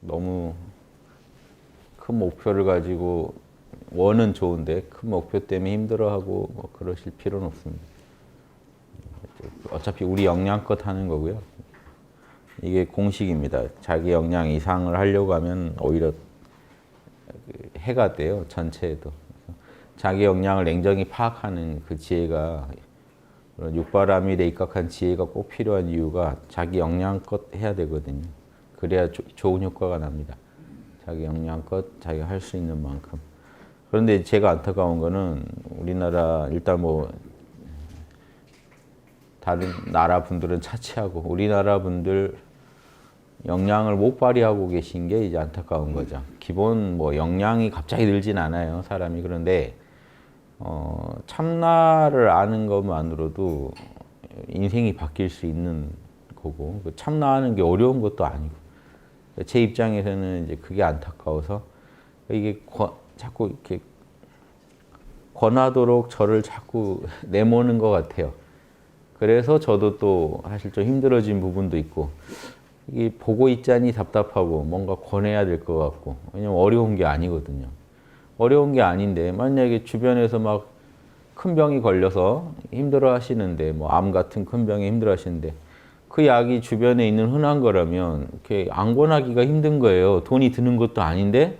너무 큰 목표를 가지고 원은 좋은데 큰 목표 때문에 힘들어하고 뭐 그러실 필요는 없습니다. 어차피 우리 역량껏 하는 거고요. 이게 공식입니다. 자기 역량 이상을 하려고 하면 오히려 해가 돼요. 전체에도. 자기 역량을 냉정히 파악하는 그 지혜가 그런 육바라밀에 입각한 지혜가 꼭 필요한 이유가 자기 역량껏 해야 되거든요. 그래야 좋은 효과가 납니다. 자기 역량껏 자기가 할 수 있는 만큼. 그런데 제가 안타까운 거는 우리나라 일단 뭐 다른 나라 분들은 차치하고 우리나라 분들 역량을 못 발휘하고 계신 게 이제 안타까운 거죠. 기본 뭐 역량이 갑자기 늘진 않아요, 사람이. 그런데 참나를 아는 것만으로도 인생이 바뀔 수 있는 거고, 참나하는 게 어려운 것도 아니고, 제 입장에서는 이제 그게 안타까워서 이게 자꾸 이렇게 권하도록 저를 자꾸 내모는 것 같아요. 그래서 저도 또 사실 좀 힘들어진 부분도 있고, 이게 보고 있자니 답답하고 뭔가 권해야 될 것 같고, 왜냐면 어려운 게 아니거든요. 어려운 게 아닌데 만약에 주변에서 막 큰 병이 걸려서 힘들어 하시는데, 뭐 암 같은 큰 병에 힘들어 하시는데 그 약이 주변에 있는 흔한 거라면 이렇게 안 권하기가 힘든 거예요. 돈이 드는 것도 아닌데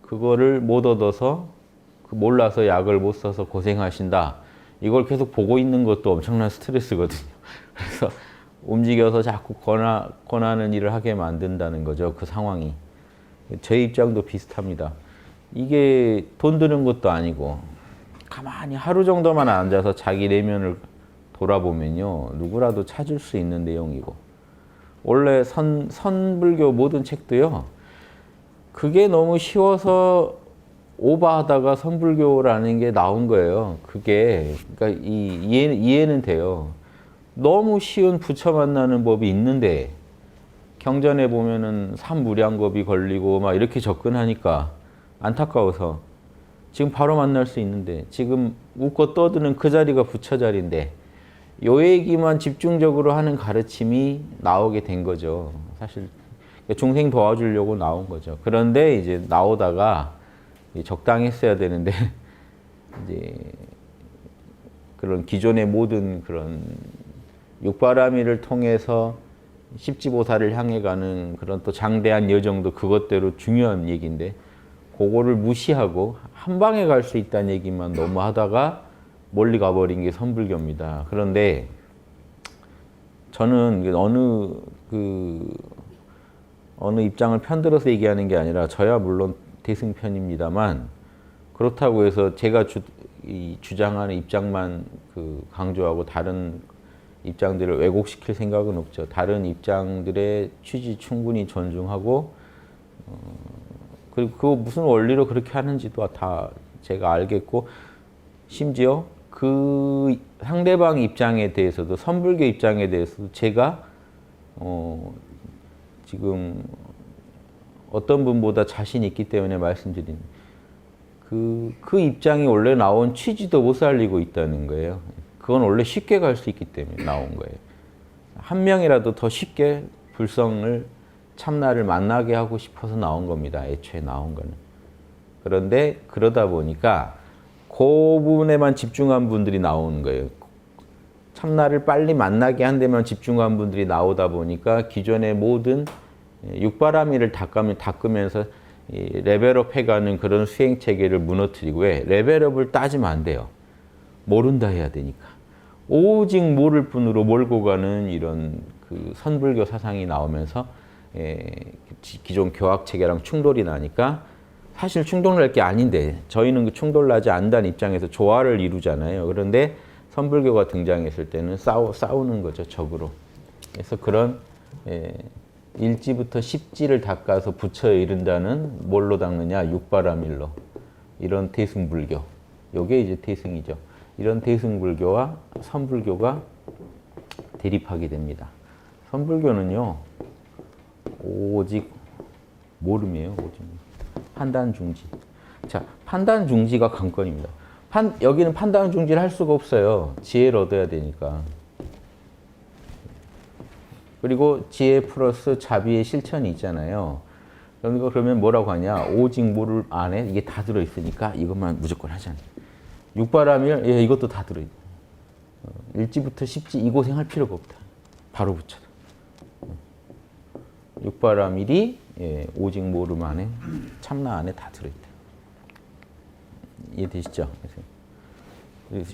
그거를 못 얻어서 몰라서 약을 못 써서 고생하신다. 이걸 계속 보고 있는 것도 엄청난 스트레스거든요. 그래서 움직여서 자꾸 권하는 일을 하게 만든다는 거죠. 그 상황이. 제 입장도 비슷합니다. 이게 돈 드는 것도 아니고 가만히 하루 정도만 앉아서 자기 내면을 돌아보면요. 누구라도 찾을 수 있는 내용이고. 원래 선불교 모든 책도요. 그게 너무 쉬워서 오버하다가 선불교라는 게 나온 거예요. 그게 그러니까 이해는 돼요. 너무 쉬운 부처 만나는 법이 있는데 경전에 보면은 삼무량겁이 걸리고 막 이렇게 접근하니까 안타까워서 지금 바로 만날 수 있는데 지금 웃고 떠드는 그 자리가 부처 자리인데 요 얘기만 집중적으로 하는 가르침이 나오게 된 거죠. 사실 중생 도와주려고 나온 거죠. 그런데 이제 나오다가 적당했어야 되는데 이제 그런 기존의 모든 그런 육바라밀을 통해서 십지보살을 향해 가는 그런 또 장대한 여정도 그것대로 중요한 얘기인데 그거를 무시하고 한 방에 갈 수 있다는 얘기만 너무 하다가 멀리 가버린 게 선불교입니다. 그런데 저는 어느 입장을 편들어서 얘기하는 게 아니라 저야 물론 대승편입니다만 그렇다고 해서 제가 주장하는 입장만 강조하고 다른 입장들을 왜곡시킬 생각은 없죠. 다른 입장들의 취지 충분히 존중하고 그리고 그거 무슨 원리로 그렇게 하는지도 다 제가 알겠고 심지어 그 상대방 입장에 대해서도 선불교 입장에 대해서도 제가 지금 어떤 분보다 자신 있기 때문에 말씀드린 그 입장이 원래 나온 취지도 못 살리고 있다는 거예요. 그건 원래 쉽게 갈 수 있기 때문에 나온 거예요. 한 명이라도 더 쉽게 불성을 참나를 만나게 하고 싶어서 나온 겁니다. 애초에 나온 거는. 그런데 그러다 보니까 그 부분에만 집중한 분들이 나오는 거예요. 참나를 빨리 만나게 한 데만 집중한 분들이 나오다 보니까 기존의 모든 육바라밀을 닦으면서 레벨업 해가는 그런 수행 체계를 무너뜨리고 왜? 레벨업을 따지면 안 돼요. 모른다 해야 되니까. 오직 모를 뿐으로 몰고 가는 이런 그 선불교 사상이 나오면서 기존 교학 체계랑 충돌이 나니까 사실 충돌날 게 아닌데 저희는 그 충돌나지 않다는 입장에서 조화를 이루잖아요. 그런데 선불교가 등장했을 때는 싸우는 거죠, 적으로. 그래서 그런 1지부터 10지를 닦아서 부처에 이른다는 뭘로 닦느냐? 육바라밀로. 이런 대승불교. 요게 이제 대승이죠. 이런 대승불교와 선불교가 대립하게 됩니다. 선불교는요, 오직 모름이에요. 오직. 판단 중지. 자, 판단 중지가 관건입니다. 여기는 판단 중지를 할 수가 없어요. 지혜를 얻어야 되니까. 그리고 지혜 플러스 자비의 실천이 있잖아요. 그러면 뭐라고 하냐? 오직 모를 안에 이게 다 들어있으니까 이것만 무조건 하잖아요. 육바라밀, 예, 이것도 다 들어있다. 일지부터 십지 이 고생할 필요가 없다. 바로 붙여다. 육바라밀이 예, 오직 모름 안에 참나 안에 다 들어있다. 이해되시죠? 그래서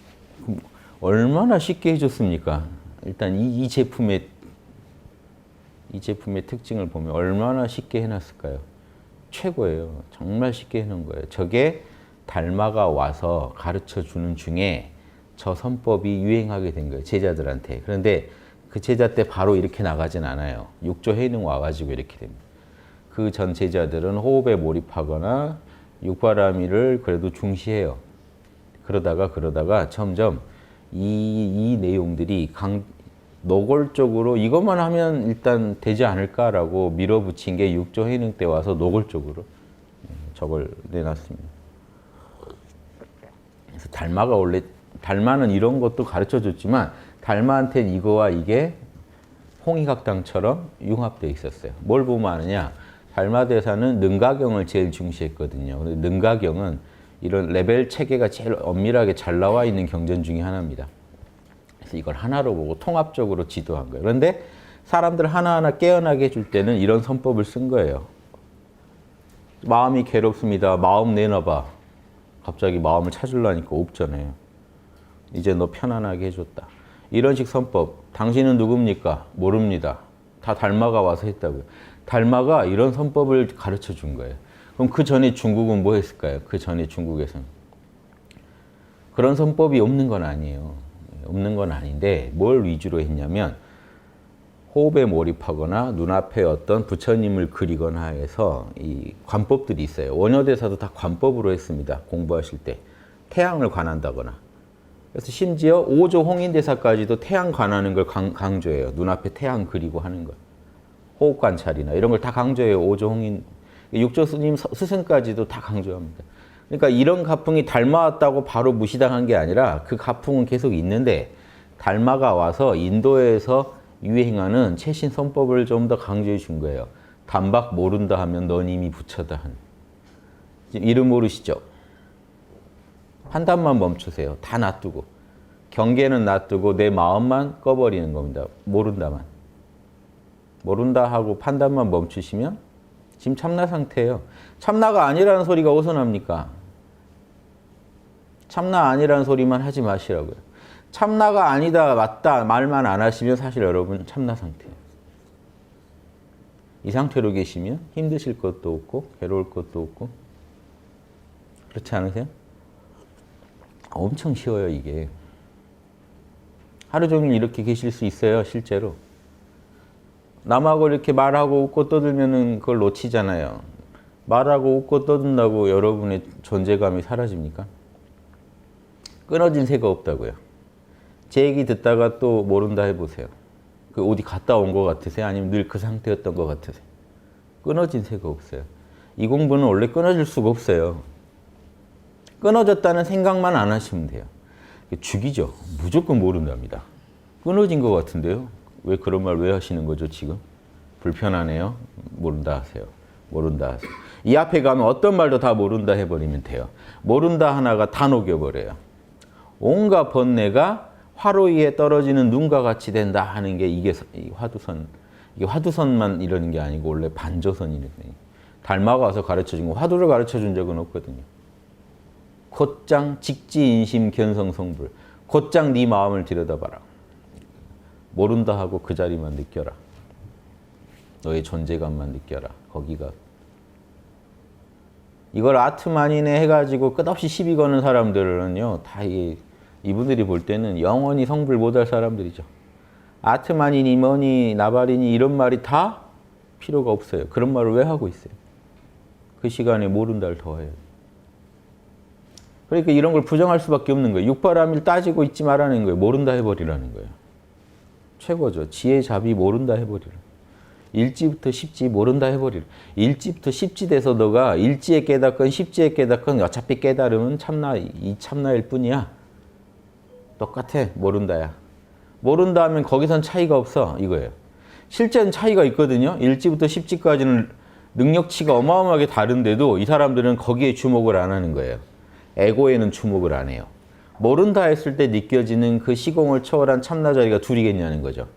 얼마나 쉽게 해줬습니까? 일단 이 제품의 특징을 보면 얼마나 쉽게 해놨을까요? 최고예요. 정말 쉽게 해놓은 거예요. 저게 달마가 와서 가르쳐주는 중에 저 선법이 유행하게 된 거예요. 제자들한테. 그런데 그 제자 때 바로 이렇게 나가진 않아요. 육조 해능 와가지고 이렇게 됩니다. 그 전 제자들은 호흡에 몰입하거나 육바라밀을 그래도 중시해요. 그러다가 점점 이 내용들이 노골적으로 이것만 하면 일단 되지 않을까라고 밀어붙인 게 육조 해능 때 와서 노골적으로 저걸 내놨습니다. 그래서 달마는 이런 것도 가르쳐줬지만 달마한테는 이거와 이게 홍익학당처럼 융합되어 있었어요. 뭘 보면 아느냐? 달마대사는 능가경을 제일 중시했거든요. 능가경은 이런 레벨 체계가 제일 엄밀하게 잘 나와 있는 경전 중에 하나입니다. 그래서 이걸 하나로 보고 통합적으로 지도한 거예요. 그런데 사람들 하나하나 깨어나게 해줄 때는 이런 선법을 쓴 거예요. 마음이 괴롭습니다. 마음 내놔봐. 갑자기 마음을 찾으려니까 없잖아요. 이제 너 편안하게 해줬다. 이런 식 선법. 당신은 누굽니까? 모릅니다. 다 달마가 와서 했다고요. 달마가 이런 선법을 가르쳐 준 거예요. 그럼 그 전에 중국은 뭐 했을까요? 그 전에 중국에서는. 그런 선법이 없는 건 아니에요. 없는 건 아닌데 뭘 위주로 했냐면 호흡에 몰입하거나 눈앞에 어떤 부처님을 그리거나 해서 이 관법들이 있어요. 원효대사도 다 관법으로 했습니다. 공부하실 때. 태양을 관한다거나. 그래서 심지어 오조 홍인대사까지도 태양 관하는 걸 강조해요. 눈앞에 태양 그리고 하는 거. 호흡 관찰이나 이런 걸 다 강조해요. 오조 홍인. 육조 스승까지도 다 강조합니다. 그러니까 이런 가풍이 달마왔다고 바로 무시당한 게 아니라 그 가풍은 계속 있는데 달마가 와서 인도에서 유행하는 최신 선법을 좀 더 강조해 준 거예요. 단박 모른다 하면 넌 이미 부처다. 지금 이름 모르시죠? 판단만 멈추세요. 다 놔두고. 경계는 놔두고 내 마음만 꺼버리는 겁니다. 모른다만. 모른다 하고 판단만 멈추시면 지금 참나 상태예요. 참나가 아니라는 소리가 어디서 납니까? 참나 아니라는 소리만 하지 마시라고요. 참나가 아니다, 맞다 말만 안 하시면 사실 여러분 참나 상태예요. 이 상태로 계시면 힘드실 것도 없고 괴로울 것도 없고 그렇지 않으세요? 엄청 쉬워요 이게. 하루 종일 이렇게 계실 수 있어요 실제로. 남하고 이렇게 말하고 웃고 떠들면은 그걸 놓치잖아요. 말하고 웃고 떠든다고 여러분의 존재감이 사라집니까? 끊어진 새가 없다고요. 제 얘기 듣다가 또 모른다 해보세요. 그 어디 갔다 온 것 같으세요? 아니면 늘 그 상태였던 것 같으세요? 끊어진 새가 없어요. 이 공부는 원래 끊어질 수가 없어요. 끊어졌다는 생각만 안 하시면 돼요. 죽이죠. 무조건 모른답니다. 끊어진 것 같은데요? 왜 그런 말 왜 하시는 거죠 지금? 불편하네요. 모른다 하세요. 모른다 하세요. 이 앞에 가면 어떤 말도 다 모른다 해버리면 돼요. 모른다 하나가 다 녹여버려요. 온갖 번뇌가 화로 위에 떨어지는 눈과 같이 된다 하는 게 이게 화두선. 이게 화두선만 이러는 게 아니고 원래 반조선이거든요. 달마가 와서 가르쳐준 거 화두를 가르쳐준 적은 없거든요. 곧장 직지인심 견성성불. 곧장 네 마음을 들여다봐라. 모른다 하고 그 자리만 느껴라. 너의 존재감만 느껴라. 거기가. 이걸 아트만이네 해가지고 끝없이 시비 거는 사람들은요. 다 이분들이 볼 때는 영원히 성불 못할 사람들이죠. 아트만이니 뭐니 나발이니 이런 말이 다 필요가 없어요. 그런 말을 왜 하고 있어요? 그 시간에 모른다를 더 해요. 그러니까 이런 걸 부정할 수밖에 없는 거예요. 육바라밀 따지고 있지 말라는 거예요. 모른다 해버리라는 거예요. 최고죠. 지혜 잡이 모른다 해버리라. 일지부터 십지 모른다 해버리라. 일지부터 십지 돼서 너가 일지에 깨닫건 십지에 깨닫건 어차피 깨달으면 이 참나일 뿐이야. 똑같아. 모른다야. 모른다 하면 거기선 차이가 없어. 이거예요. 실제는 차이가 있거든요. 일지부터 십지까지는 능력치가 어마어마하게 다른데도 이 사람들은 거기에 주목을 안 하는 거예요. 에고에는 주목을 안 해요. 모른다 했을 때 느껴지는 그 시공을 초월한 참나자리가 둘이겠냐는 거죠.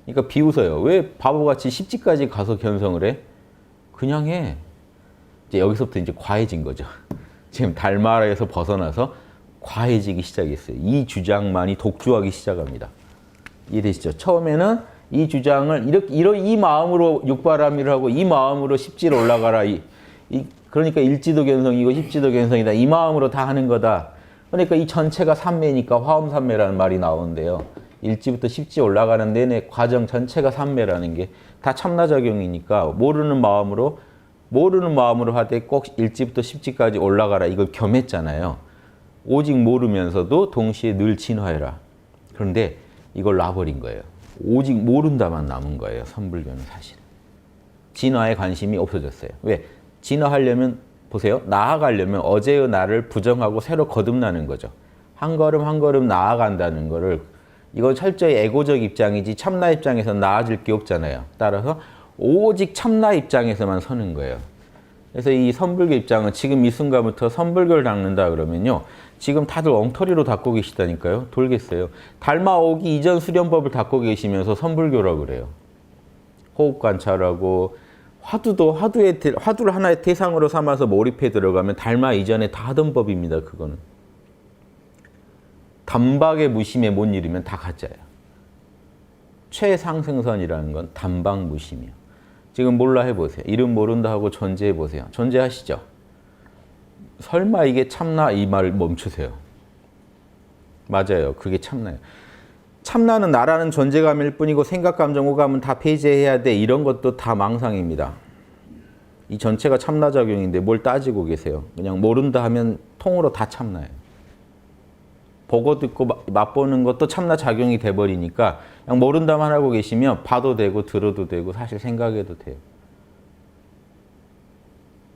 그러니까 비웃어요. 왜 바보같이 십지까지 가서 견성을 해? 그냥 해. 이제 여기서부터 이제 과해진 거죠. 지금 달마라에서 벗어나서 과해지기 시작했어요. 이 주장만이 독주하기 시작합니다. 이해되시죠? 처음에는 이 주장을 이 마음으로 육바라밀을 하고 이 마음으로 십지로 올라가라. 그러니까 일지도 견성이고 십지도 견성이다. 이 마음으로 다 하는 거다. 그러니까 이 전체가 삼매니까 화엄삼매라는 말이 나오는데요. 일지부터 십지 올라가는 내내 과정 전체가 삼매라는 게 다 참나작용이니까 모르는 마음으로 하되 꼭 일지부터 십지까지 올라가라. 이걸 겸했잖아요. 오직 모르면서도 동시에 늘 진화해라. 그런데 이걸 놔버린 거예요. 오직 모른다만 남은 거예요. 선불교는 사실. 진화에 관심이 없어졌어요. 왜? 진화하려면 보세요. 나아가려면 어제의 나를 부정하고 새로 거듭나는 거죠. 한 걸음 한 걸음 나아간다는 거를 이건 철저히 에고적 입장이지 참나 입장에서 나아질 게 없잖아요. 따라서 오직 참나 입장에서만 서는 거예요. 그래서 이 선불교 입장은 지금 이 순간부터 선불교를 닦는다 그러면요. 지금 다들 엉터리로 닦고 계시다니까요. 돌겠어요. 달마 오기 이전 수련법을 닦고 계시면서 선불교라고 그래요. 호흡 관찰하고 화두를 하나의 대상으로 삼아서 몰입해 들어가면 달마 이전에 다 하던 법입니다. 그거는. 단박의 무심에 못 이르면 다 가짜예요. 최상승선이라는 건 단박 무심이에요. 지금 몰라 해보세요. 이름 모른다 하고 존재해보세요. 존재하시죠? 설마 이게 참나 이 말을 멈추세요. 맞아요. 그게 참나예요. 참나는 나라는 존재감일 뿐이고 생각, 감정, 오감은 다 폐지해야 돼. 이런 것도 다 망상입니다. 이 전체가 참나작용인데 뭘 따지고 계세요. 그냥 모른다 하면 통으로 다 참나예요. 보고 듣고 맛보는 것도 참나작용이 돼버리니까 그냥 모른다만 하고 계시면 봐도 되고 들어도 되고 사실 생각해도 돼요.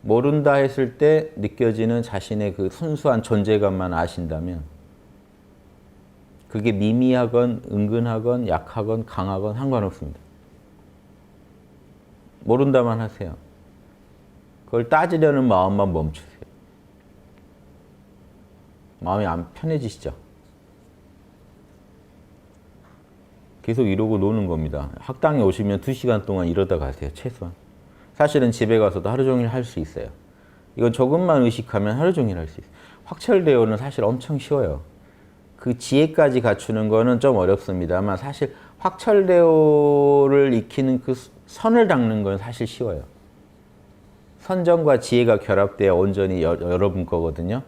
모른다 했을 때 느껴지는 자신의 그 순수한 존재감만 아신다면 그게 미미하건 은근하건 약하건 강하건 상관없습니다. 모른다만 하세요. 그걸 따지려는 마음만 멈추세요. 마음이 안 편해지시죠? 계속 이러고 노는 겁니다. 학당에 오시면 2시간 동안 이러다 가세요. 최소한. 사실은 집에 가서도 하루 종일 할 수 있어요. 이건 조금만 의식하면 하루 종일 할 수 있어요. 확철대오는 사실 엄청 쉬워요. 그 지혜까지 갖추는 거는 좀 어렵습니다만 사실 확철대오를 익히는 그 선을 닦는 건 사실 쉬워요. 선정과 지혜가 결합되어 온전히 여러분 거거든요.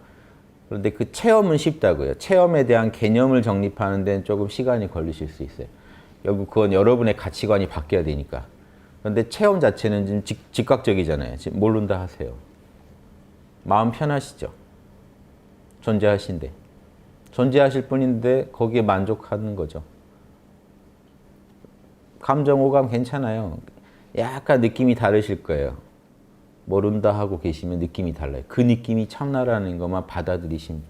그런데 그 체험은 쉽다고요. 체험에 대한 개념을 정립하는 데는 조금 시간이 걸리실 수 있어요. 결국 그건 여러분의 가치관이 바뀌어야 되니까. 그런데 체험 자체는 좀 즉각적이잖아요. 지금 모른다 하세요. 마음 편하시죠? 존재하신데. 존재하실 뿐인데 거기에 만족하는 거죠. 감정, 오감 괜찮아요. 약간 느낌이 다르실 거예요. 모른다 하고 계시면 느낌이 달라요. 그 느낌이 참나라는 것만 받아들이시면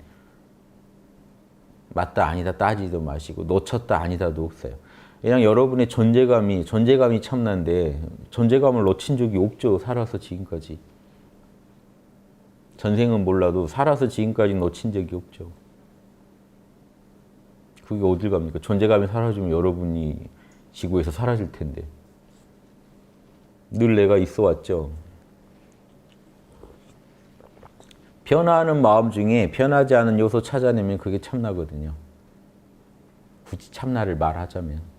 맞다 아니다 따지도 마시고 놓쳤다 아니다도 없어요. 그냥 여러분의 존재감이 참나인데 존재감을 놓친 적이 없죠. 살아서 지금까지. 전생은 몰라도 살아서 지금까지 놓친 적이 없죠. 그게 어딜 갑니까? 존재감이 사라지면 여러분이 지구에서 사라질 텐데. 늘 내가 있어 왔죠. 변화하는 마음 중에 변하지 않은 요소 찾아내면 그게 참나거든요. 굳이 참나를 말하자면.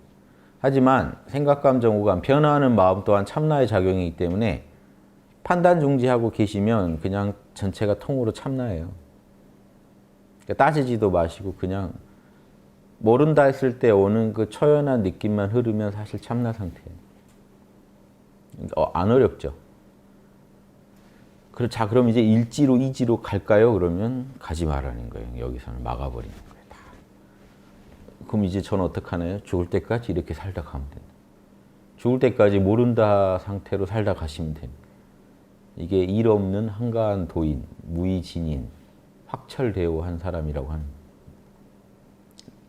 하지만 생각, 감정, 오감, 변화하는 마음 또한 참나의 작용이기 때문에 판단 중지하고 계시면 그냥 전체가 통으로 참나예요. 그러니까 따지지도 마시고 그냥 모른다 했을 때 오는 그 초연한 느낌만 흐르면 사실 참나 상태예요. 안 어렵죠. 자, 그럼 이제 일지로 이지로 갈까요? 그러면 가지 말라는 거예요. 여기서는 막아버리는 거예요. 다. 그럼 이제 저는 어떡하나요? 죽을 때까지 이렇게 살다 가면 된다. 죽을 때까지 모른다 상태로 살다 가시면 됩니다. 이게 일 없는 한가한 도인, 무의진인, 확철대오한 사람이라고 하는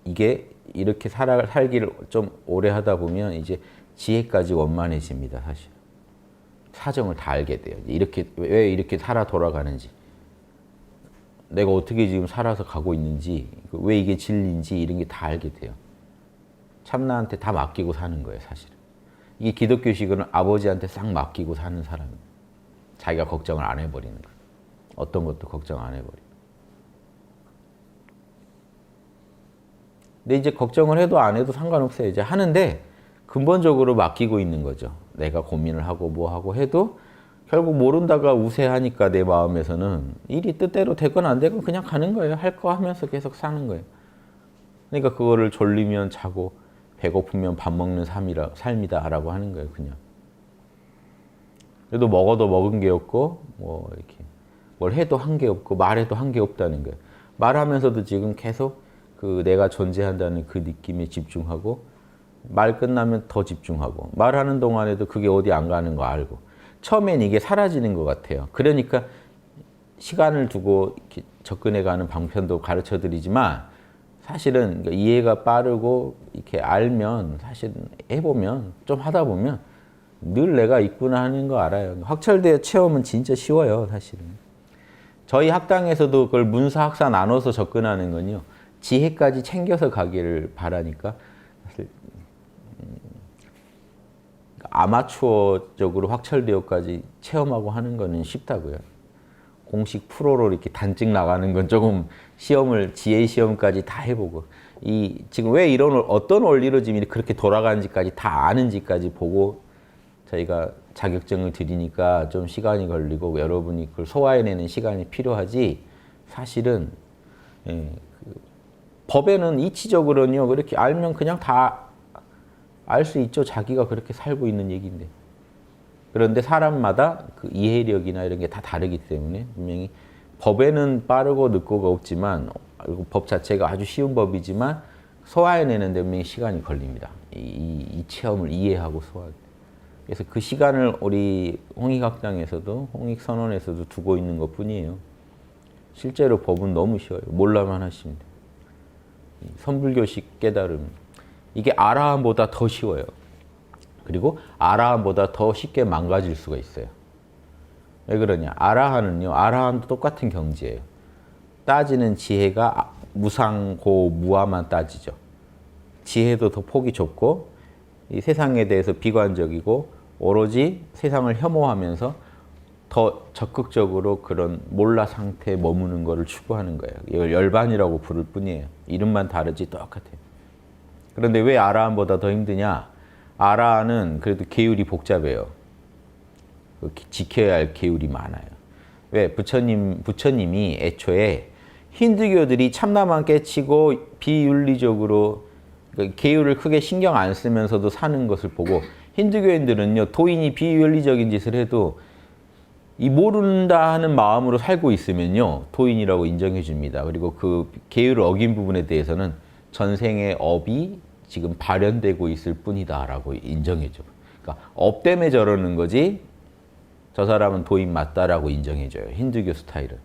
이게 이렇게 살기를 좀 오래 하다 보면 이제 지혜까지 원만해집니다. 사실. 사정을 다 알게 돼요. 이렇게 왜 이렇게 살아 돌아가는지, 내가 어떻게 지금 살아서 가고 있는지, 왜 이게 진리인지 이런 게 다 알게 돼요. 참나한테 다 맡기고 사는 거예요, 사실은. 이게 기독교식은 아버지한테 싹 맡기고 사는 사람이에요. 자기가 걱정을 안 해버리는 거예요. 어떤 것도 걱정 안 해버리고. 근데 이제 걱정을 해도 안 해도 상관없어요. 이제 하는데 근본적으로 맡기고 있는 거죠. 내가 고민을 하고 뭐 하고 해도 결국 모른다가 우세하니까 내 마음에서는 일이 뜻대로 되건 안 되건 그냥 가는 거예요. 할 거 하면서 계속 사는 거예요. 그러니까 그거를 졸리면 자고 배고프면 밥 먹는 삶이다라고 하는 거예요. 그냥. 그래도 먹어도 먹은 게 없고 뭐 이렇게 뭘 해도 한 게 없고 말해도 한 게 없다는 거예요. 말하면서도 지금 계속 그 내가 존재한다는 그 느낌에 집중하고 말 끝나면 더 집중하고 말하는 동안에도 그게 어디 안 가는 거 알고 처음엔 이게 사라지는 것 같아요. 그러니까 시간을 두고 이렇게 접근해가는 방편도 가르쳐드리지만 사실은 이해가 빠르고 이렇게 알면 사실 해보면 좀 하다 보면 늘 내가 있구나 하는 거 알아요. 확철대 체험은 진짜 쉬워요, 사실은. 저희 학당에서도 그걸 문사, 학사 나눠서 접근하는 건요. 지혜까지 챙겨서 가기를 바라니까 사실 아마추어적으로 확철대오까지 체험하고 하는 거는 쉽다고요. 공식 프로로 이렇게 단찍 나가는 건 조금 시험을 지혜 시험까지 다 해보고 이 지금 왜 이런 어떤 원리로 지금 그렇게 돌아가는지까지 다 아는지까지 보고 저희가 자격증을 드리니까 좀 시간이 걸리고 여러분이 그걸 소화해내는 시간이 필요하지 사실은 법에는 이치적으로는요 그렇게 알면 그냥 다 알 수 있죠. 자기가 그렇게 살고 있는 얘기인데. 그런데 사람마다 그 이해력이나 이런 게 다 다르기 때문에 분명히 법에는 빠르고 늦고가 없지만 법 자체가 아주 쉬운 법이지만 소화해내는데 분명히 시간이 걸립니다. 이 체험을 이해하고 소화할 때. 그래서 그 시간을 우리 홍익학당에서도 홍익선언에서도 두고 있는 것뿐이에요. 실제로 법은 너무 쉬워요. 몰라만 하시면 돼요. 선불교식 깨달음. 이게 아라함보다 더 쉬워요. 그리고 아라함보다 더 쉽게 망가질 수가 있어요. 왜 그러냐? 아라한은요. 아라한도 똑같은 경지예요. 따지는 지혜가 무상고 무아만 따지죠. 지혜도 더 폭이 좁고 이 세상에 대해서 비관적이고 오로지 세상을 혐오하면서 더 적극적으로 그런 몰라 상태에 머무는 것을 추구하는 거예요. 이걸 열반이라고 부를 뿐이에요. 이름만 다르지 똑같아요. 그런데 왜 아라한보다 더 힘드냐? 아라한은 그래도 계율이 복잡해요. 지켜야 할 계율이 많아요. 왜? 부처님이 애초에 힌두교들이 참나만 깨치고 비윤리적으로 계율을 크게 신경 안 쓰면서도 사는 것을 보고 힌두교인들은요, 도인이 비윤리적인 짓을 해도 이 모른다 하는 마음으로 살고 있으면요, 도인이라고 인정해 줍니다. 그리고 그 계율을 어긴 부분에 대해서는 전생의 업이 지금 발현되고 있을 뿐이다라고 인정해 줘. 그러니까 업 때문에 저러는 거지 저 사람은 도인 맞다라고 인정해 줘요. 힌두교 스타일은.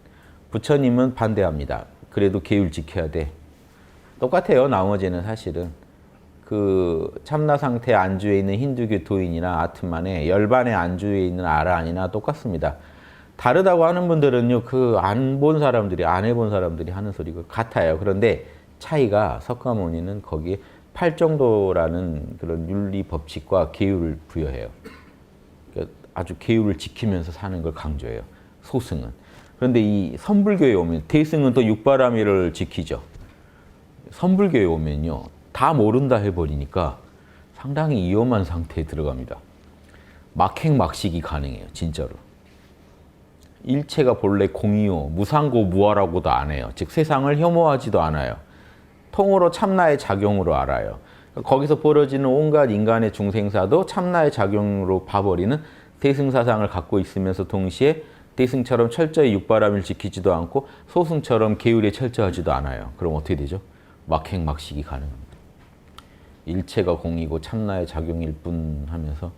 부처님은 반대합니다. 그래도 계율 지켜야 돼. 똑같아요. 나머지는 사실은. 그 참나 상태 안주에 있는 힌두교 도인이나 아트만에 열반의 안주에 있는 아라한이나 똑같습니다. 다르다고 하는 분들은요, 그 안 본 사람들이, 안 해본 사람들이 하는 소리가 같아요. 그런데 차이가 석가모니는 거기에 팔정도라는 그런 윤리 법칙과 계율을 부여해요. 그러니까 아주 계율을 지키면서 사는 걸 강조해요. 소승은. 그런데 이 선불교에 오면 대승은 또 육바라밀을 지키죠. 선불교에 오면요. 다 모른다 해버리니까 상당히 위험한 상태에 들어갑니다. 막행막식이 가능해요. 진짜로. 일체가 본래 공이요. 무상고 무아라고도 안 해요. 즉 세상을 혐오하지도 않아요. 통으로 참나의 작용으로 알아요. 거기서 벌어지는 온갖 인간의 중생사도 참나의 작용으로 봐버리는 대승사상을 갖고 있으면서 동시에 대승처럼 철저히 육바람을 지키지도 않고 소승처럼 계율에 철저하지도 않아요. 그럼 어떻게 되죠? 막행막식이 가능합니다. 일체가 공이고 참나의 작용일 뿐 하면서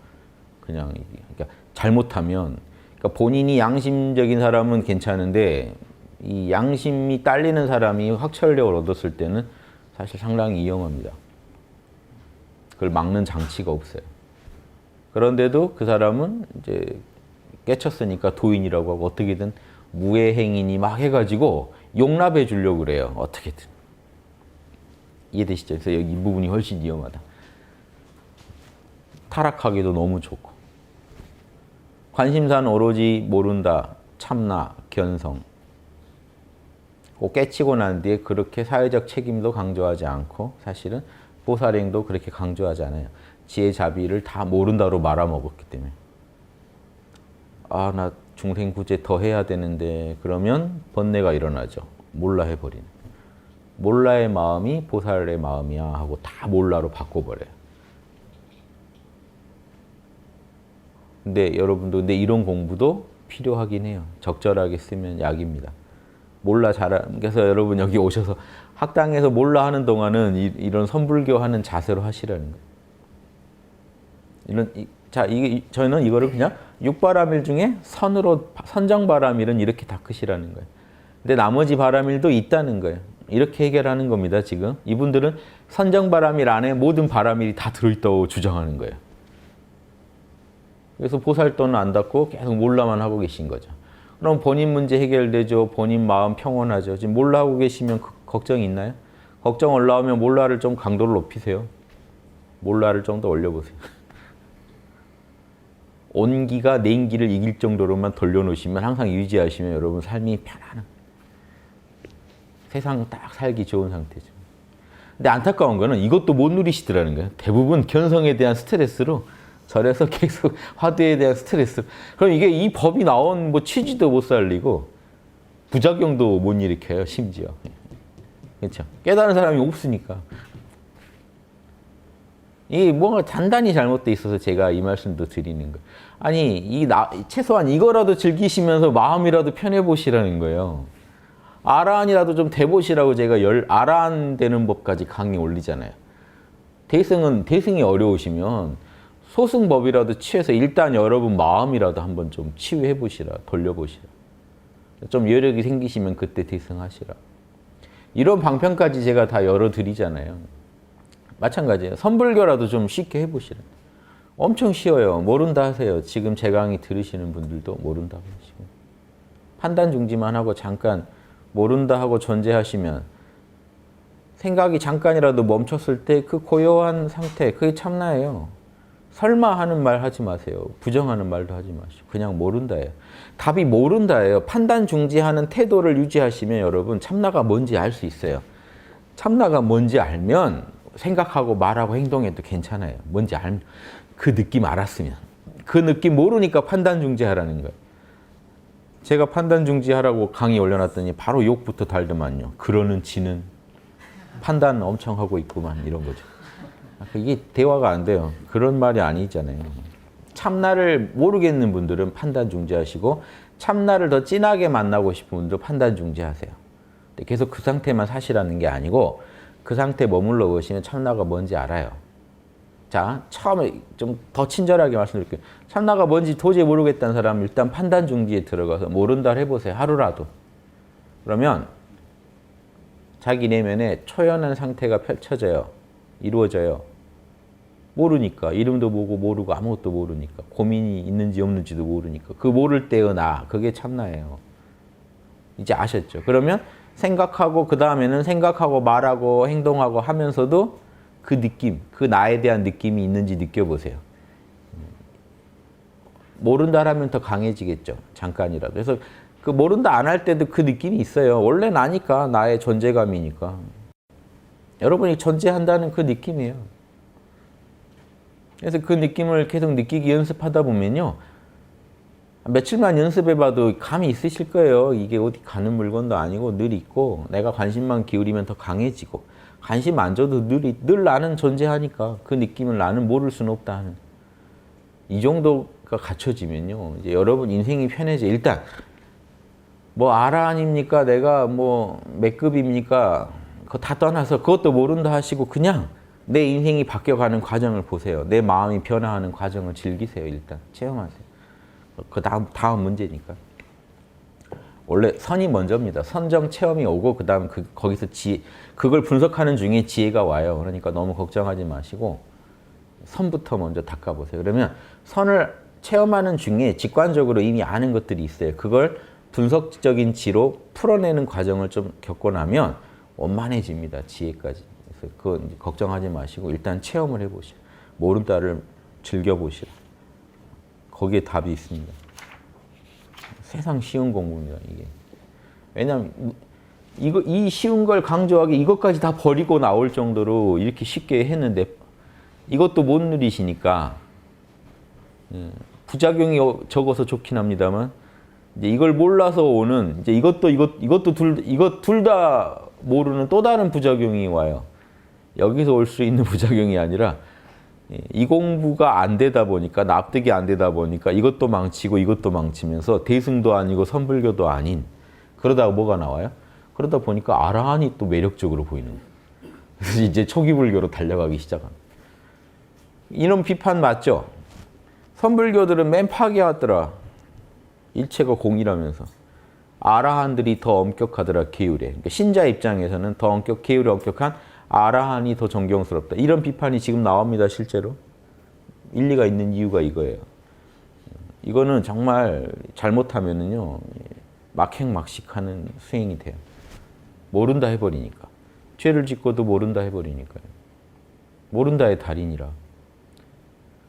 그냥 그러니까 잘못하면 그러니까 본인이 양심적인 사람은 괜찮은데 이 양심이 딸리는 사람이 확철력을 얻었을 때는 사실 상당히 위험합니다. 그걸 막는 장치가 없어요. 그런데도 그 사람은 이제 깨쳤으니까 도인이라고 하고 어떻게든 무해행이니 막 해가지고 용납해 주려고 그래요. 어떻게든. 이해되시죠? 그래서 여기 이 부분이 훨씬 위험하다. 타락하기도 너무 좋고. 관심사는 오로지 모른다, 참나, 견성. 꼭 깨치고 난 뒤에 그렇게 사회적 책임도 강조하지 않고 사실은 보살행도 그렇게 강조하지 않아요. 지혜 자비를 다 모른다로 말아먹었기 때문에. 아, 나 중생구제 더 해야 되는데 그러면 번뇌가 일어나죠. 몰라 해버리는. 몰라의 마음이 보살의 마음이야 하고 다 몰라로 바꿔버려요. 근데 여러분도 근데 이런 공부도 필요하긴 해요. 적절하게 쓰면 약입니다. 몰라 그래서 여러분 여기 오셔서 학당에서 몰라 하는 동안은 이런 선불교 하는 자세로 하시라는 거예요. 저는 이거를 그냥 육바람일 중에 선정바람일은 이렇게 닦으시라는 거예요. 근데 나머지 바람일도 있다는 거예요. 이렇게 해결하는 겁니다, 지금. 이분들은 선정바람일 안에 모든 바람일이 다 들어있다고 주장하는 거예요. 그래서 보살도는 안 닦고 계속 몰라만 하고 계신 거죠. 그럼 본인 문제 해결되죠. 본인 마음 평온하죠. 지금 몰라 하고 계시면 걱정이 있나요? 걱정 올라오면 몰라를 좀 강도를 높이세요. 몰라를 좀 더 올려보세요. 온기가 냉기를 이길 정도로만 돌려놓으시면 항상 유지하시면 여러분 삶이 편안한 세상 딱 살기 좋은 상태죠. 근데 안타까운 거는 이것도 못 누리시더라는 거예요. 대부분 견성에 대한 스트레스로 절에서 계속 화두에 대한 스트레스. 그럼 이게 이 법이 나온 뭐 취지도 못 살리고 부작용도 못 일으켜요, 심지어. 그렇죠? 깨달은 사람이 없으니까. 이 뭔가 단단히 잘못돼 있어서 제가 이 말씀도 드리는 거예요. 아니, 최소한 이거라도 즐기시면서 마음이라도 편해 보시라는 거예요. 아라한이라도 좀 돼보시라고 제가 아라한 되는 법까지 강의 올리잖아요. 대승이 어려우시면 소승법이라도 취해서 일단 여러분 마음이라도 한번 좀 치유해 보시라, 돌려보시라. 좀 여력이 생기시면 그때 대승하시라. 이런 방편까지 제가 다 열어드리잖아요. 마찬가지예요. 선불교라도 좀 쉽게 해보시라. 엄청 쉬워요. 모른다 하세요. 지금 제 강의 들으시는 분들도 모른다고 하시고. 판단 중지만 하고 잠깐 모른다 하고 존재하시면 생각이 잠깐이라도 멈췄을 때 그 고요한 상태, 그게 참나예요. 설마 하는 말 하지 마세요. 부정하는 말도 하지 마시고. 그냥 모른다예요. 답이 모른다예요. 판단 중지하는 태도를 유지하시면 여러분 참나가 뭔지 알 수 있어요. 참나가 뭔지 알면 생각하고 말하고 행동해도 괜찮아요. 뭔지 알면. 그 느낌 알았으면. 그 느낌 모르니까 판단 중지하라는 거예요. 제가 판단 중지하라고 강의 올려놨더니 바로 욕부터 달더만요. 그러는 지는 판단 엄청 하고 있구만 이런 거죠. 이게 대화가 안 돼요. 그런 말이 아니잖아요. 참나를 모르겠는 분들은 판단 중지하시고 참나를 더 진하게 만나고 싶은 분들 판단 중지하세요. 계속 그 상태만 사시라는 게 아니고 그 상태에 머물러 보시면 참나가 뭔지 알아요. 자, 처음에 좀 더 친절하게 말씀드릴게요. 참나가 뭔지 도저히 모르겠다는 사람은 일단 판단 중지에 들어가서 모른다 해보세요. 하루라도. 그러면 자기 내면에 초연한 상태가 펼쳐져요. 이루어져요. 모르니까. 이름도 모르고 아무것도 모르니까. 고민이 있는지 없는지도 모르니까. 그 모를 때의 나, 그게 참나예요. 이제 아셨죠? 그러면 생각하고 그 다음에는 생각하고 말하고 행동하고 하면서도 그 느낌, 그 나에 대한 느낌이 있는지 느껴보세요. 모른다라면 더 강해지겠죠. 잠깐이라도. 그래서 그 모른다 안 할 때도 그 느낌이 있어요. 원래 나니까, 나의 존재감이니까. 여러분이 존재한다는 그 느낌이에요. 그래서 그 느낌을 계속 느끼기 연습하다 보면요. 며칠만 연습해봐도 감이 있으실 거예요. 이게 어디 가는 물건도 아니고 늘 있고 내가 관심만 기울이면 더 강해지고 관심 안 줘도 늘 나는 존재하니까 그 느낌을 나는 모를 수는 없다 하는 이 정도가 갖춰지면요. 이제 여러분 인생이 편해져. 일단 뭐 아라한입니까? 내가 뭐 몇 급입니까? 그거 다 떠나서 그것도 모른다 하시고 그냥 내 인생이 바뀌어가는 과정을 보세요. 내 마음이 변화하는 과정을 즐기세요. 일단 체험하세요. 그 다음 문제니까. 원래 선이 먼저입니다. 선정 체험이 오고 그 다음 거기서 그걸 분석하는 중에 지혜가 와요. 그러니까 너무 걱정하지 마시고 선부터 먼저 닦아보세요. 그러면 선을 체험하는 중에 직관적으로 이미 아는 것들이 있어요. 그걸 분석적인 지로 풀어내는 과정을 좀 겪고 나면 원만해집니다. 지혜까지. 그래서 그건 걱정하지 마시고 일단 체험을 해보시오. 모른다를 즐겨보시오. 거기에 답이 있습니다. 세상 쉬운 공부입니다. 이게. 왜냐하면 이 쉬운 걸 강조하기 이것까지 다 버리고 나올 정도로 이렇게 쉽게 했는데 이것도 못 누리시니까 부작용이 적어서 좋긴 합니다만 이제 이걸 몰라서 오는 이제 이것도 둘 다 모르는 또 다른 부작용이 와요. 여기서 올 수 있는 부작용이 아니라 이 공부가 안 되다 보니까 납득이 안 되다 보니까 이것도 망치고 이것도 망치면서 대승도 아니고 선불교도 아닌 그러다가 뭐가 나와요? 그러다 보니까 아라한이 또 매력적으로 보이는 거예요. 그래서 이제 초기 불교로 달려가기 시작합니다. 이런 비판 맞죠? 선불교들은 맨 파괴하더라. 일체가 공이라면서. 아라한들이 더 엄격하더라, 계율에. 그러니까 신자 입장에서는 더 계율이 엄격한 아라한이 더 존경스럽다. 이런 비판이 지금 나옵니다, 실제로. 일리가 있는 이유가 이거예요. 이거는 정말 잘못하면은요, 막행막식하는 수행이 돼요. 모른다 해버리니까. 죄를 짓고도 모른다 해버리니까요. 모른다의 달인이라.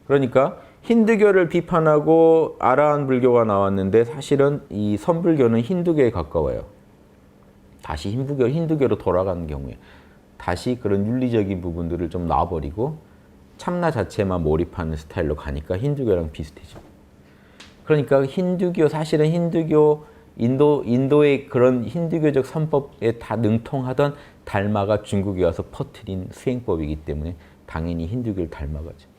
그러니까 힌두교를 비판하고 아라한 불교가 나왔는데 사실은 이 선불교는 힌두교에 가까워요. 다시 힌두교로 돌아가는 경우에 다시 그런 윤리적인 부분들을 좀 놔버리고 참나 자체만 몰입하는 스타일로 가니까 힌두교랑 비슷해져. 그러니까 사실은 힌두교, 인도의 그런 힌두교적 선법에 다 능통하던 달마가 중국에 와서 퍼뜨린 수행법이기 때문에 당연히 힌두교를 닮아가죠.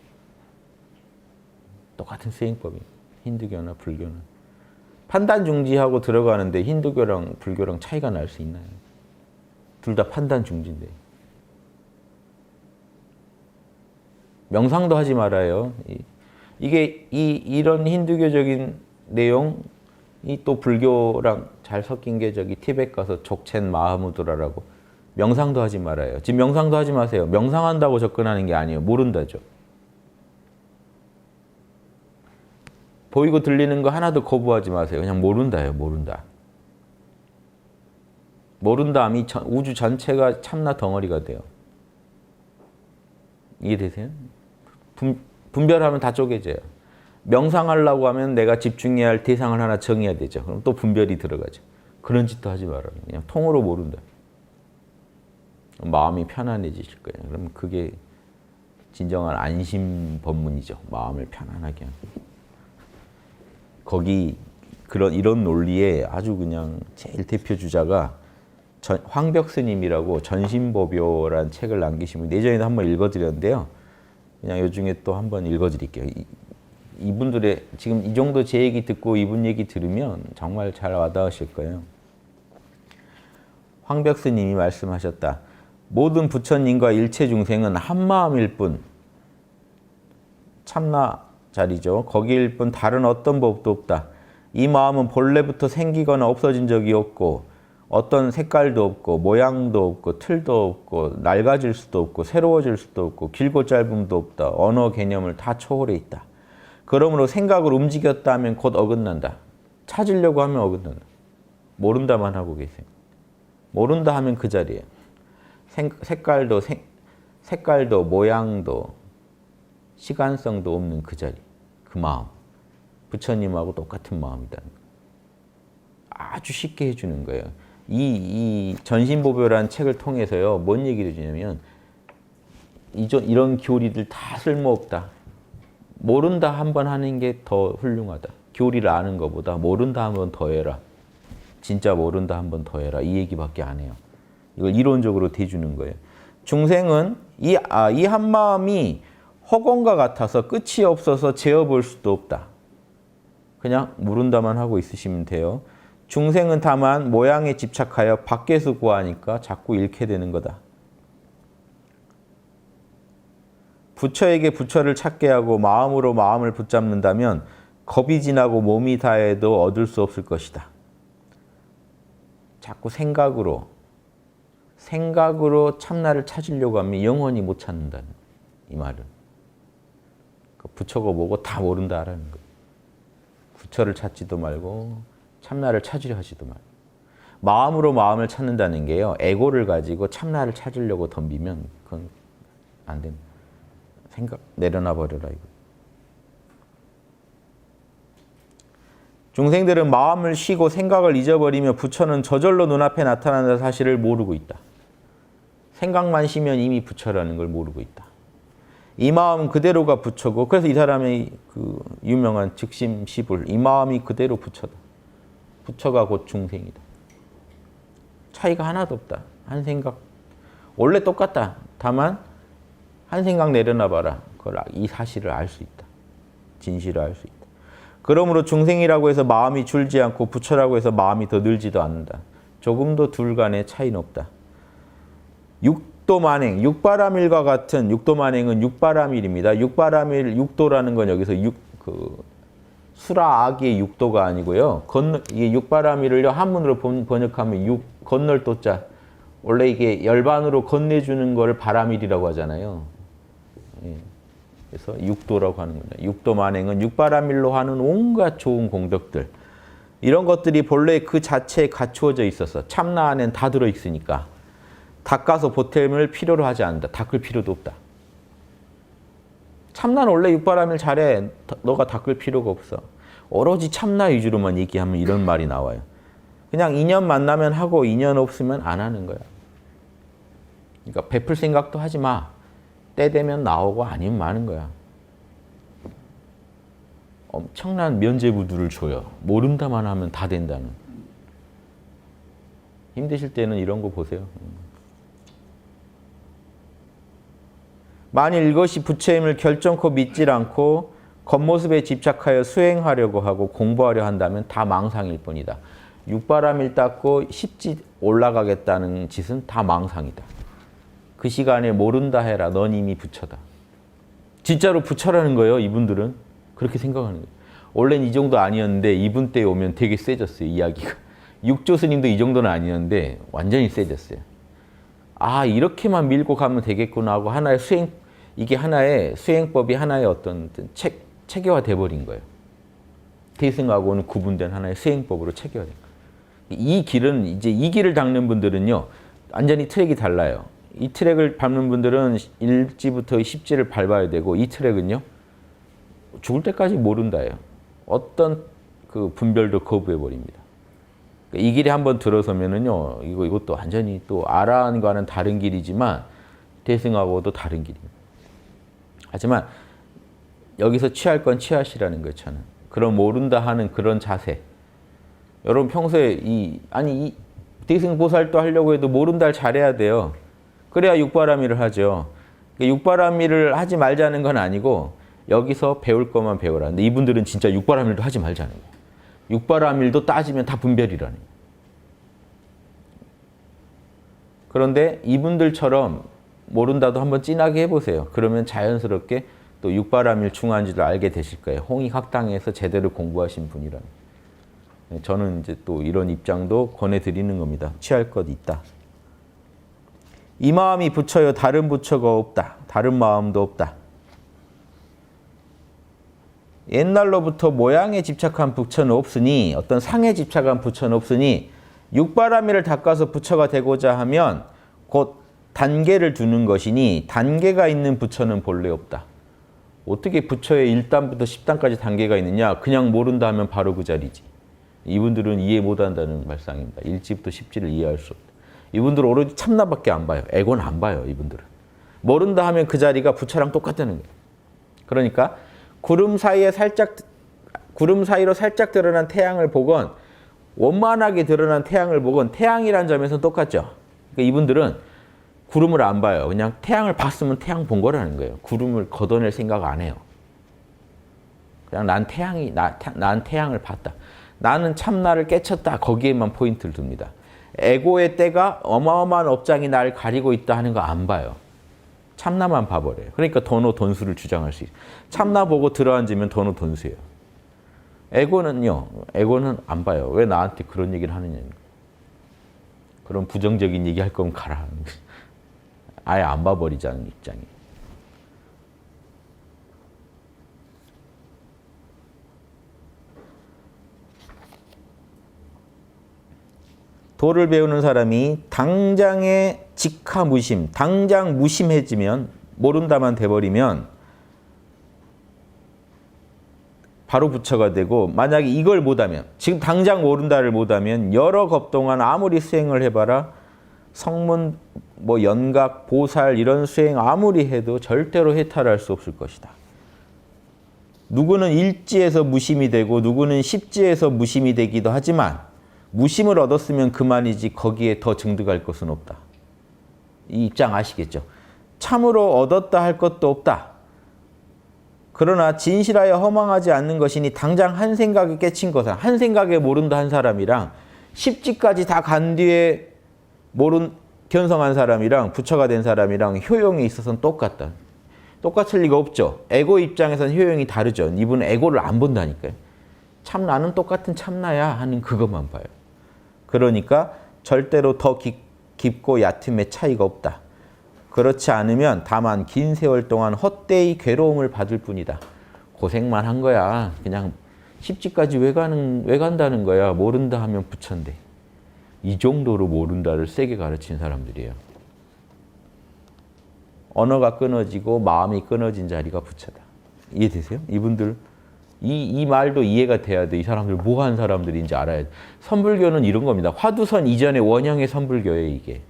똑같은 수행법이 힌두교나 불교는. 판단 중지하고 들어가는데 힌두교랑 불교랑 차이가 날 수 있나요? 둘 다 판단 중지인데. 명상도 하지 말아요. 이게 이런 힌두교적인 내용이 또 불교랑 잘 섞인 게 저기 티벳 가서 족첸 마하무드라라고 명상도 하지 말아요. 지금 명상도 하지 마세요. 명상한다고 접근하는 게 아니에요. 모른다죠. 보이고 들리는 거 하나도 거부하지 마세요. 그냥 모른다예요. 모른다. 모른다함이 우주 전체가 참나 덩어리가 돼요. 이해되세요? 분별하면 다 쪼개져요. 명상하려고 하면 내가 집중해야 할 대상을 하나 정해야 되죠. 그럼 또 분별이 들어가죠. 그런 짓도 하지 말아요. 그냥 통으로 모른다. 마음이 편안해지실 거예요. 그럼 그게 진정한 안심 법문이죠. 마음을 편안하게 하는. 거기 이런 논리에 아주 그냥 제일 대표 주자가 황벽 스님이라고 전신보묘라는 책을 남기신 분, 예전에도 한번 읽어드렸는데요. 그냥 요 중에 또 한번 읽어드릴게요. 이분들의 지금 이 정도 제 얘기 듣고 이분 얘기 들으면 정말 잘 와닿으실 거예요. 황벽 스님이 말씀하셨다. 모든 부처님과 일체 중생은 한 마음일 뿐, 참나 자리죠. 거기일 뿐 다른 어떤 법도 없다. 이 마음은 본래부터 생기거나 없어진 적이 없고 어떤 색깔도 없고 모양도 없고 틀도 없고 낡아질 수도 없고 새로워질 수도 없고 길고 짧음도 없다. 언어 개념을 다 초월해 있다. 그러므로 생각을 움직였다 하면 곧 어긋난다. 찾으려고 하면 어긋난다. 모른다만 하고 계세요. 모른다 하면 그 자리예요. 색깔도 모양도 시간성도 없는 그 자리. 그 마음. 부처님하고 똑같은 마음이다. 아주 쉽게 해주는 거예요. 이 전신보묘라는 책을 통해서요. 뭔 얘기를 해주냐면 이런 교리들 다 쓸모없다. 모른다 한 번 하는 게 더 훌륭하다. 교리를 아는 것보다 모른다 한 번 더 해라. 진짜 모른다 한 번 더 해라. 이 얘기밖에 안 해요. 이걸 이론적으로 대주는 거예요. 중생은 이 한마음이 허공과 같아서 끝이 없어서 재어볼 수도 없다. 그냥 모른다만 하고 있으시면 돼요. 중생은 다만 모양에 집착하여 밖에서 구하니까 자꾸 잃게 되는 거다. 부처에게 부처를 찾게 하고 마음으로 마음을 붙잡는다면 겁이 지나고 몸이 다해도 얻을 수 없을 것이다. 자꾸 생각으로 참나를 찾으려고 하면 영원히 못 찾는다는 이 말은. 부처가 뭐고 다 모른다라는 거예요. 부처를 찾지도 말고 참나를 찾으려 하지도 말고. 마음으로 마음을 찾는다는 게요. 에고를 가지고 참나를 찾으려고 덤비면 그건 안 됩니다. 생각 내려놔 버려라 이거. 중생들은 마음을 쉬고 생각을 잊어버리며 부처는 저절로 눈앞에 나타나는 사실을 모르고 있다. 생각만 쉬면 이미 부처라는 걸 모르고 있다. 이 마음 그대로가 부처고, 그래서 이 사람의 그 유명한 즉심시불, 이 마음이 그대로 부처다. 부처가 곧 중생이다. 차이가 하나도 없다. 한 생각 원래 똑같다. 다만 한 생각 내려놔봐라. 그걸 이 사실을 알 수 있다. 진실을 알 수 있다. 그러므로 중생이라고 해서 마음이 줄지 않고 부처라고 해서 마음이 더 늘지도 않는다. 조금도 둘 간의 차이는 없다. 육도만행, 육바라밀과 같은, 육도만행은 육바라밀입니다. 육바라밀, 육도라는 건 여기서 수라 아기의 육도가 아니고요. 이게 육바라밀을요 한문으로 번역하면 건널 도자. 원래 이게 열반으로 건네주는 거를 바라밀이라고 하잖아요. 예. 그래서 육도라고 하는 거예요. 육도만행은 육바라밀로 하는 온갖 좋은 공덕들. 이런 것들이 본래 그 자체에 갖추어져 있어서 참나 안엔 다 들어있으니까 닦아서 보탬을 필요로 하지 않는다. 닦을 필요도 없다. 참나는 원래 육바라밀 잘해. 너가 닦을 필요가 없어. 오로지 참나 위주로만 얘기하면 이런 말이 나와요. 그냥 인연 만나면 하고 인연 없으면 안 하는 거야. 그러니까 베풀 생각도 하지 마. 때 되면 나오고 아니면 마는 거야. 엄청난 면죄부들을 줘요. 모른다만 하면 다 된다는. 힘드실 때는 이런 거 보세요. 만일 이것이 부처임을 결정코 믿질 않고 겉모습에 집착하여 수행하려고 하고 공부하려 한다면 다 망상일 뿐이다. 육바라밀 닦고 10지 올라가겠다는 짓은 다 망상이다. 그 시간에 모른다 해라. 넌 이미 부처다. 진짜로 부처라는 거예요. 이분들은. 그렇게 생각하는 거예요. 원래는 이 정도 아니었는데 이분 때 오면 되게 세졌어요. 이야기가. 육조 스님도 이 정도는 아니었는데 완전히 세졌어요. 아, 이렇게만 밀고 가면 되겠구나 하고 하나의 이게 하나의 수행법이 하나의 어떤 체계화돼 버린 거예요. 대승하고는 구분된 하나의 수행법으로 체계화된 거예요. 이 길은 이제 이 길을 닦는 분들은요. 완전히 트랙이 달라요. 이 트랙을 밟는 분들은 1지부터 10지를 밟아야 되고 이 트랙은요. 죽을 때까지 모른다예요. 어떤 그 분별도 거부해 버립니다. 이 길에 한번 들어서면은요. 이것도 완전히 또 아라한과는 다른 길이지만 대승하고도 다른 길입니다. 하지만 여기서 취할 건 취하시라는 거예요. 저는. 그런 모른다 하는 그런 자세. 여러분 평소에 이 대승보살도 하려고 해도 모른다를 잘해야 돼요. 그래야 육바라밀을 하죠. 육바라밀을 하지 말자는 건 아니고 여기서 배울 것만 배우라. 근데 이분들은 진짜 육바라밀도 하지 말자는 거예요. 육바라밀도 따지면 다 분별이라는 거예요. 그런데 이분들처럼 모른다도 한번 진하게 해보세요. 그러면 자연스럽게 또 육바라밀 중한지를 알게 되실 거예요. 홍익학당에서 제대로 공부하신 분이라는. 저는 이제 또 이런 입장도 권해드리는 겁니다. 취할 것 있다. 이 마음이 부처여 다른 부처가 없다. 다른 마음도 없다. 옛날로부터 모양에 집착한 부처는 없으니 어떤 상에 집착한 부처는 없으니 육바라밀을 닦아서 부처가 되고자 하면 곧 단계를 두는 것이니 단계가 있는 부처는 본래 없다. 어떻게 부처의 1단부터 10단까지 단계가 있느냐? 그냥 모른다 하면 바로 그 자리지. 이분들은 이해 못한다는 말상입니다. 1지부터 10지를 이해할 수 없다. 이분들은 오로지 참나밖에 안 봐요. 에고는 안 봐요. 이분들은. 모른다 하면 그 자리가 부처랑 똑같다는 거예요. 그러니까 구름 사이로 살짝 드러난 태양을 보건 원만하게 드러난 태양을 보건 태양이라는 점에서는 똑같죠. 그러니까 이분들은 구름을 안 봐요. 그냥 태양을 봤으면 태양 본 거라는 거예요. 구름을 걷어낼 생각 안 해요. 그냥 난 태양을 봤다. 나는 참나를 깨쳤다. 거기에만 포인트를 둡니다. 에고의 때가 어마어마한 업장이 날 가리고 있다 하는 거 안 봐요. 참나만 봐버려요. 그러니까 도노 돈수를 주장할 수 있어요. 참나 보고 들어앉으면 도노 돈수예요. 에고는 안 봐요. 왜 나한테 그런 얘기를 하느냐. 그런 부정적인 얘기 할 거면 가라. 아예 안 봐버리자는 입장이에요. 도를 배우는 사람이 당장의 직하무심, 당장 무심해지면 모른다만 돼버리면 바로 부처가 되고, 만약에 이걸 못하면, 지금 당장 모른다를 못하면 여러 겁 동안 아무리 수행을 해봐라 성문, 뭐 연각, 보살 이런 수행 아무리 해도 절대로 해탈할 수 없을 것이다. 누구는 일지에서 무심이 되고 누구는 십지에서 무심이 되기도 하지만 무심을 얻었으면 그만이지 거기에 더 증득할 것은 없다. 이 입장 아시겠죠? 참으로 얻었다 할 것도 없다. 그러나 진실하여 허망하지 않는 것이니 당장 한 생각에 깨친 것은, 한 생각에 모른다 한 사람이랑 십지까지 다 간 뒤에 견성한 사람이랑 부처가 된 사람이랑 효용에 있어서는 똑같다. 똑같을 리가 없죠. 에고 입장에서는 효용이 다르죠. 이분은 에고를 안 본다니까요. 참 나는 똑같은 참나야 하는 그것만 봐요. 그러니까 절대로 더 깊고 얕음의 차이가 없다. 그렇지 않으면 다만 긴 세월 동안 헛되이 괴로움을 받을 뿐이다. 고생만 한 거야. 그냥 십지까지 왜 간다는 거야. 모른다 하면 부처인데. 이 정도로 모른다를 세게 가르친 사람들이에요. 언어가 끊어지고 마음이 끊어진 자리가 부처다. 이해되세요? 이분들 이 말도 이해가 돼야 돼. 이 사람들 뭐 하는 사람들인지 알아야 돼. 선불교는 이런 겁니다. 화두선 이전의 원형의 선불교예요, 이게.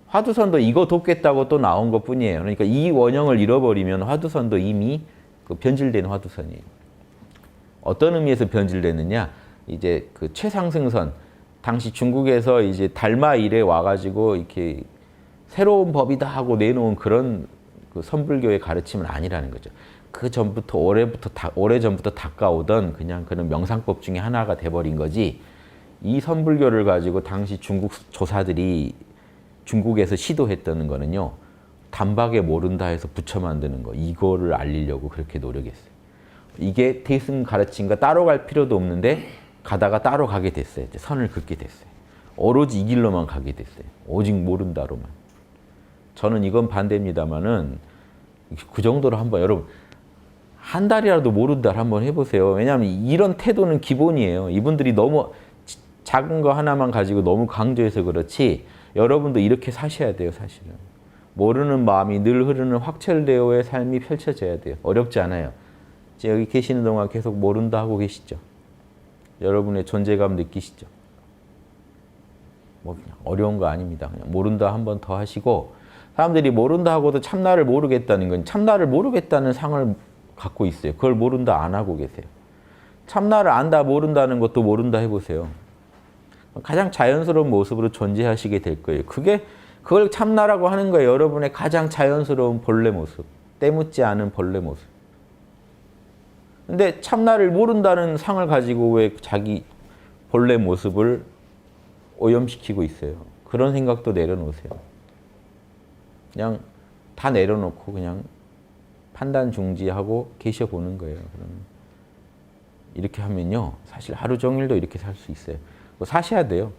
화두선도 이거 돕겠다고 또 나온 것뿐이에요. 그러니까 이 원형을 잃어버리면 화두선도 이미 그 변질된 화두선이에요. 어떤 의미에서 변질되느냐? 이제 그 최상승선, 당시 중국에서 이제 달마 일에 와가지고 이렇게 새로운 법이다 하고 내놓은 그런 그 선불교의 가르침은 아니라는 거죠. 그 전부터 오래 전부터 닦아오던 그냥 그런 명상법 중에 하나가 돼버린 거지. 이 선불교를 가지고 당시 중국 조사들이 중국에서 시도했다는 거는요, 단박에 모른다 해서 부처 만드는 거, 이거를 알리려고 그렇게 노력했어요. 이게 태승 가르침과 따로 갈 필요도 없는데 가다가 따로 가게 됐어요. 이제 선을 긋게 됐어요. 오로지 이 길로만 가게 됐어요. 오직 모른다로만. 저는 이건 반대입니다만은 그 정도로 한번 여러분 한 달이라도 모른다를 한번 해보세요. 왜냐하면 이런 태도는 기본이에요. 이분들이 너무 작은 거 하나만 가지고 너무 강조해서 그렇지 여러분도 이렇게 사셔야 돼요, 사실은. 모르는 마음이 늘 흐르는 확철대오의 삶이 펼쳐져야 돼요. 어렵지 않아요. 여기 계시는 동안 계속 모른다 하고 계시죠. 여러분의 존재감 느끼시죠. 뭐 그냥 어려운 거 아닙니다. 그냥 모른다 한 번 더 하시고, 사람들이 모른다 하고도 참나를 모르겠다는 건 참나를 모르겠다는 상을 갖고 있어요. 그걸 모른다 안 하고 계세요. 참나를 안다 모른다는 것도 모른다 해보세요. 가장 자연스러운 모습으로 존재하시게 될 거예요. 그걸 참나라고 하는 거예요. 여러분의 가장 자연스러운 본래 모습. 때묻지 않은 본래 모습. 근데 참나를 모른다는 상을 가지고 왜 자기 본래 모습을 오염시키고 있어요. 그런 생각도 내려놓으세요. 그냥 다 내려놓고 그냥 판단 중지하고 계셔보는 거예요. 그러면 이렇게 하면요, 사실 하루 종일도 이렇게 살 수 있어요. 사셔야 돼요.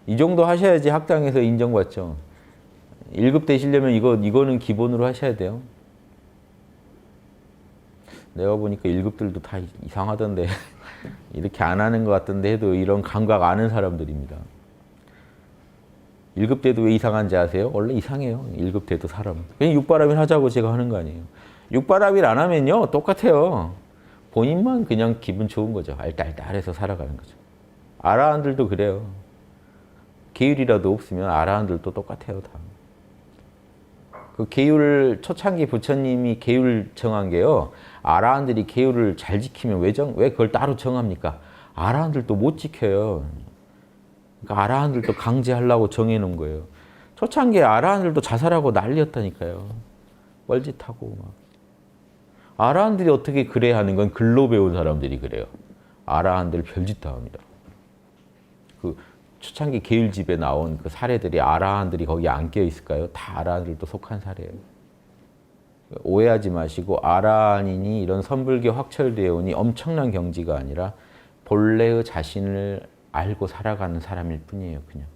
이 정도 하셔야지 학당에서 인정받죠. 1급 되시려면 이거는 기본으로 하셔야 돼요. 내가 보니까 1급들도 다 이상하던데 이렇게 안 하는 것 같던데 해도 이런 감각 아는 사람들입니다. 1급 때도 왜 이상한지 아세요? 원래 이상해요. 1급 때도 사람은. 그냥 육바라밀 하자고 제가 하는 거 아니에요. 육바라밀 안 하면요, 똑같아요. 본인만 그냥 기분 좋은 거죠. 알딸딸해서 살아가는 거죠. 아라한들도 그래요. 계율이라도 없으면 아라한들도 똑같아요, 다. 그 계율, 초창기 부처님이 계율 정한 게요, 아라한들이 계율을 잘 지키면 왜 그걸 따로 정합니까? 아라한들도 못 지켜요. 그러니까 아라한들도 강제하려고 정해놓은 거예요. 초창기에 아라한들도 자살하고 난리였다니까요. 뻘짓하고 막. 아라한들이 어떻게 그래야 하는 건 글로 배운 사람들이 그래요. 아라한들 별짓 다 합니다. 그 초창기 계율집에 나온 그 사례들이 아라한들이 거기 안 껴 있을까요? 다 아라한들도 속한 사례예요. 오해하지 마시고 아라한이니 이런 선불교 확철대오니 엄청난 경지가 아니라 본래의 자신을 알고 살아가는 사람일 뿐이에요, 그냥.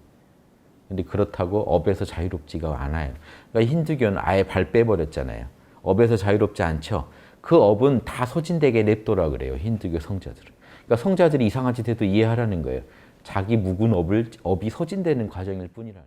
근데 그렇다고 업에서 자유롭지가 않아요. 그러니까 힌두교는 아예 발 빼버렸잖아요. 업에서 자유롭지 않죠. 그 업은 다 소진되게 냅둬라 그래요, 힌두교 성자들은. 그러니까 성자들이 이상한 짓 해도 이해하라는 거예요. 자기 묵은 업이 소진되는 과정일 뿐이라.